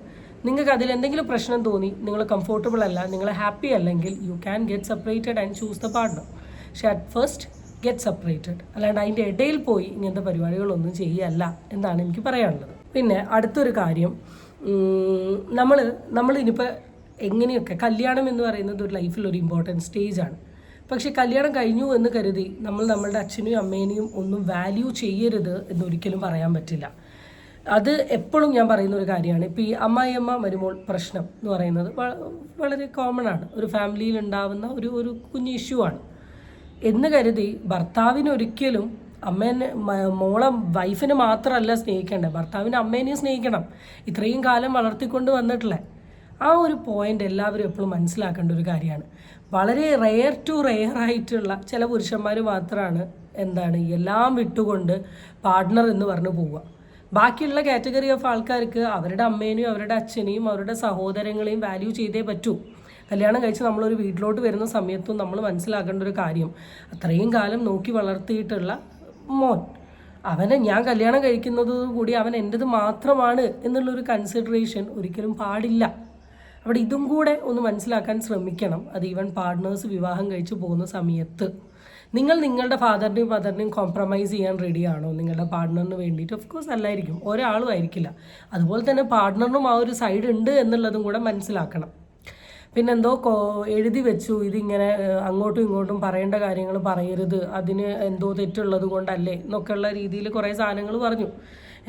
നിങ്ങൾക്ക് അതിലെന്തെങ്കിലും പ്രശ്നം തോന്നി, നിങ്ങൾ കംഫോർട്ടബിൾ അല്ല, നിങ്ങൾ ഹാപ്പി അല്ലെങ്കിൽ you can get separated and choose the partner. പക്ഷെ അറ്റ് ഫസ്റ്റ് ഗെറ്റ് സെപ്പറേറ്റഡ്. അല്ലാണ്ട് അതിൻ്റെ ഇടയിൽ പോയി ഇങ്ങനത്തെ പരിപാടികളൊന്നും ചെയ്യല്ല എന്നാണ് എനിക്ക് പറയാനുള്ളത്. പിന്നെ അടുത്തൊരു കാര്യം, നമ്മളിനിപ്പോൾ എങ്ങനെയൊക്കെ കല്യാണം എന്ന് പറയുന്നത് ഒരു ലൈഫിൽ ഒരു ഇമ്പോർട്ടൻറ്റ് സ്റ്റേജാണ്. പക്ഷേ കല്യാണം കഴിഞ്ഞു എന്ന് കരുതി നമ്മൾ നമ്മളുടെ അച്ഛനെയും അമ്മേനെയും ഒന്നും വാല്യൂ ചെയ്യരുത് എന്നൊരിക്കലും പറയാൻ പറ്റില്ല. അത് എപ്പോഴും ഞാൻ പറയുന്ന ഒരു കാര്യമാണ്. ഇപ്പോൾ ഈ അമ്മായിയമ്മ മരുമോൾ പ്രശ്നം എന്ന് പറയുന്നത് വളരെ കോമൺ ആണ്, ഒരു ഫാമിലിയിൽ ഉണ്ടാവുന്ന ഒരു കുഞ്ഞ് ഇഷ്യൂ ആണ് എന്ന് കരുതി ഭർത്താവിനൊരിക്കലും വൈഫിനെ മാത്രമല്ല സ്നേഹിക്കേണ്ടത്, ഭർത്താവിന് അമ്മേനെയും സ്നേഹിക്കണം. ഇത്രയും കാലം വളർത്തിക്കൊണ്ട് വന്നിട്ടുള്ള ആ ഒരു പോയിന്റ് എല്ലാവരും എപ്പോഴും മനസ്സിലാക്കേണ്ട ഒരു കാര്യമാണ്. വളരെ റെയർ ആയിട്ടുള്ള ചില പുരുഷന്മാർ മാത്രമാണ് എല്ലാം വിട്ടുകൊണ്ട് പാർട്ട്ണർ എന്ന് പറഞ്ഞു പോവുക. ബാക്കിയുള്ള കാറ്റഗറി ഓഫ് ആൾക്കാർക്ക് അവരുടെ അമ്മേനെയും അവരുടെ അച്ഛനെയും അവരുടെ സഹോദരങ്ങളെയും വാല്യൂ ചെയ്തേ പറ്റൂ. കല്യാണം കഴിച്ച് നമ്മളൊരു വീട്ടിലോട്ട് വരുന്ന സമയത്തും നമ്മൾ മനസ്സിലാക്കേണ്ട ഒരു കാര്യം, അത്രയും കാലം നോക്കി വളർത്തിയിട്ടുള്ള മോൻ, അവനെ ഞാൻ കല്യാണം കഴിക്കുന്നത് കൂടി അവൻ എൻ്റെത് മാത്രമാണ് എന്നുള്ളൊരു കൺസിഡറേഷൻ ഒരിക്കലും പാടില്ല. അവിടെ ഇതും കൂടെ ഒന്ന് മനസ്സിലാക്കാൻ ശ്രമിക്കണം. അത് ഈവൻ പാർട്ട്നേഴ്സ് വിവാഹം കഴിച്ച് പോകുന്ന സമയത്ത് നിങ്ങൾ നിങ്ങളുടെ ഫാദറിനെയും മദറിനെയും കോംപ്രമൈസ് ചെയ്യാൻ റെഡിയാണോ നിങ്ങളുടെ പാർട്ട്ണറിന് വേണ്ടിയിട്ട്? ഓഫ് കോഴ്സ് അല്ലായിരിക്കും, ഒരാളും ആയിരിക്കില്ല. അതുപോലെ തന്നെ പാർട്ട്ണറിനും ആ ഒരു സൈഡ് ഉണ്ട് എന്നുള്ളതും കൂടെ മനസ്സിലാക്കണം. പിന്നെന്തോ എഴുതി വെച്ചു, ഇതിങ്ങനെ അങ്ങോട്ടും ഇങ്ങോട്ടും പറയേണ്ട കാര്യങ്ങൾ പറയരുത്, അതിന് എന്തോ തെറ്റുള്ളത് കൊണ്ടല്ലേ എന്നൊക്കെയുള്ള രീതിയിൽ കുറേ സാധനങ്ങൾ പറഞ്ഞു.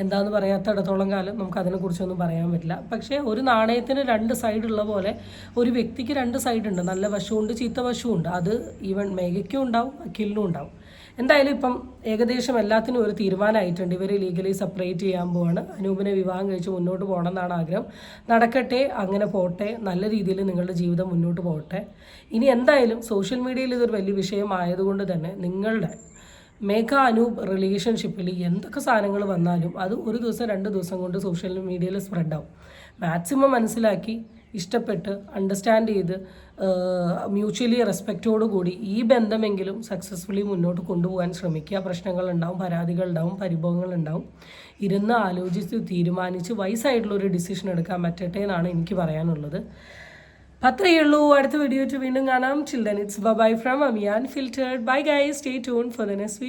എന്താണെന്ന് പറയാത്തിടത്തോളം കാലം നമുക്ക് അതിനെക്കുറിച്ചൊന്നും പറയാൻ പറ്റില്ല. പക്ഷേ ഒരു നാണയത്തിന് രണ്ട് സൈഡുള്ള പോലെ ഒരു വ്യക്തിക്ക് രണ്ട് സൈഡുണ്ട്, നല്ല വശമുണ്ട് ചീത്ത വശമുണ്ട്. അത് ഈവൻ മേഘയ്ക്കും ഉണ്ടാവും അഖിലിനും ഉണ്ടാവും. എന്തായാലും ഇപ്പം ഏകദേശം എല്ലാത്തിനും ഒരു തീരുമാനമായിട്ടുണ്ട്. ഇവർ ലീഗലി സെപ്പറേറ്റ് ചെയ്യാൻ പോവാണ്. അനൂപിനെ വിവാഹം കഴിച്ച് മുന്നോട്ട് പോകണം എന്നാണ് ആഗ്രഹം. നടക്കട്ടെ, അങ്ങനെ പോട്ടെ, നല്ല രീതിയിൽ നിങ്ങളുടെ ജീവിതം മുന്നോട്ട് പോകട്ടെ. ഇനി എന്തായാലും സോഷ്യൽ മീഡിയയിൽ ഇതൊരു വലിയ വിഷയമായതുകൊണ്ട് തന്നെ നിങ്ങളുടെ മേഘ അനൂപ് റിലേഷൻഷിപ്പിൽ എന്തൊക്കെ സാധനങ്ങൾ വന്നാലും അത് ഒരു ദിവസം 2 ദിവസം കൊണ്ട് സോഷ്യൽ മീഡിയയിൽ സ്പ്രെഡാവും. മാക്സിമം മനസ്സിലാക്കി ഇഷ്ടപ്പെട്ട് അണ്ടർസ്റ്റാൻഡ് ചെയ്ത് മ്യൂച്വലി റെസ്പെക്റ്റോടുകൂടി ഈ ബന്ധമെങ്കിലും സക്സസ്ഫുള്ളി മുന്നോട്ട് കൊണ്ടുപോകാൻ ശ്രമിക്കുക. പ്രശ്നങ്ങളുണ്ടാവും, പരാതികളുണ്ടാവും, പരിഭവങ്ങളുണ്ടാവും. ഇരുന്ന് ആലോചിച്ച് തീരുമാനിച്ച് വൈസായിട്ടുള്ളൊരു ഡിസിഷൻ എടുക്കാൻ പറ്റട്ടെ എന്നാണ് എനിക്ക് പറയാനുള്ളത്. അത്രയേ ഉള്ളൂ. അടുത്ത വീഡിയോ വീണ്ടും കാണാം. Children it's bye from Amiya unfiltered. Bye guys, stay tune for the next video.